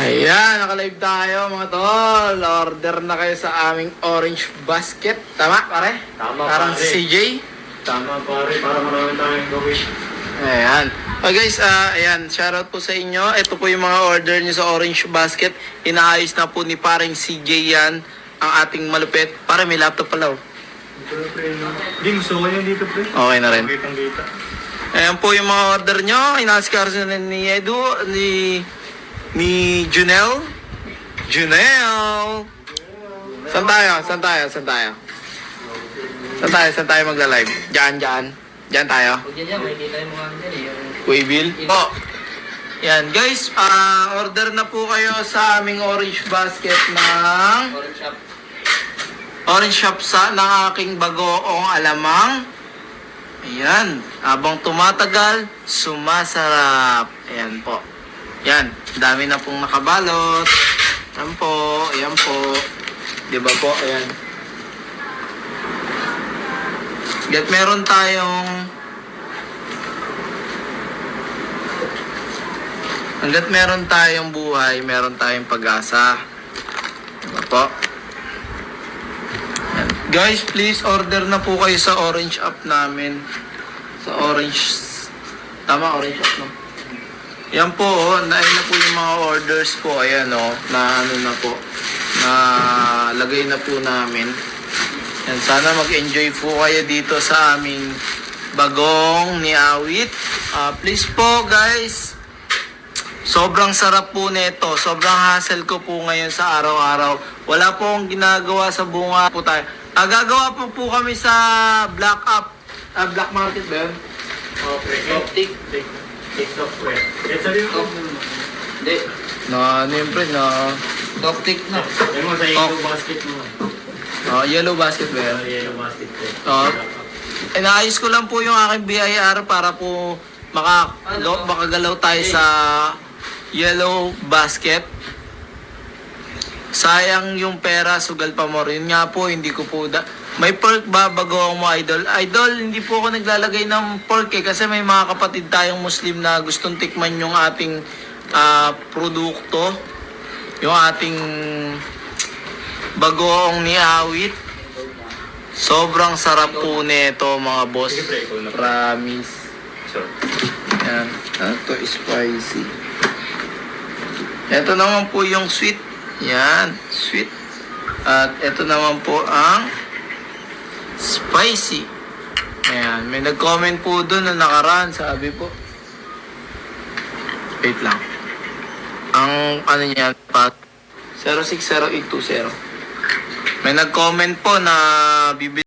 Ayan, nakalive tayo mga tol. Order na kayo sa aming orange basket. Tama pare? Tama, Parang pare. CJ. Tama pare, para marami tayong gawin. Ayan. Okay guys, ayan, shoutout po sa inyo. Ito po yung mga order nyo sa orange basket. Inaayos na po ni parang CJ yan. Ang ating malupit. Pare, may laptop pala oh. Ito na pre, no? Hindi, gusto ko yan dito pre. Okay na rin. Kitang-kita. Ayan po yung mga order nyo. Inaskar na ni Edu, ni Junel. Junel! Saan tayo? Saan tayo? Saan tayo? Saan tayo? Saan tayo magla-live? Diyan. Diyan tayo. Huwag yan, may kita yung mga dyan eh. Yung Waybill? Po. Yan, guys. Order na po kayo sa aming orange basket ng orange shop. orange shop ng aking bagoong alamang. Ayan. Habang tumatagal, sumasarap. Ayan po. Yan. Dami na pong nakabalot. Ayan po. Ayan po. Diba po? Ayan. At meron tayong hanggat meron tayong buhay, meron tayong pag-asa. Diba po? Yan. Guys, please order na po kayo sa orange app namin. Sa orange. Tama, orange app no? Yan po, oh, na po yung mga orders po. Ayan oh, na ano na po. Na lagay na po namin. Yan, sana mag-enjoy po kayo dito sa aming bagong ni Awit. Please po guys, sobrang sarap po nito. Sobrang hassle ko po ngayon sa araw-araw. Wala po akong ginagawa sa bunga po tayo. Gagawa po kami sa black app. Black market ba yun? Okay. Optic. TikTok pre. Yan sabi mo. Hindi. Ano yun pre? Optic na. Yan mo sa yellow basket mo. Yellow basket ba yun? Yellow basket pre. Inaayos ko lang po yung aking BIR para po makagalaw tayo sa yellow basket. Sayang yung pera, sugal pa mo. Yun nga po, hindi ko po may pork ba bago mo, idol? Idol, hindi po ako naglalagay ng pork kasi may mga kapatid tayong Muslim na gustong tikman yung ating produkto. Yung ating bagoong ni Awit. Sobrang sarap po nito mga boss. Sige, pre, ikaw na. Promise. Sure. Yan. Ito spicy. Ito naman po yung sweet. Yan. Sweet. At ito naman po ang spicy. Ayan. May nag-comment po doon na nakaraan. Sabi po. Wait lang. Ang ano niyan pa 060820. May nag-comment po na bibili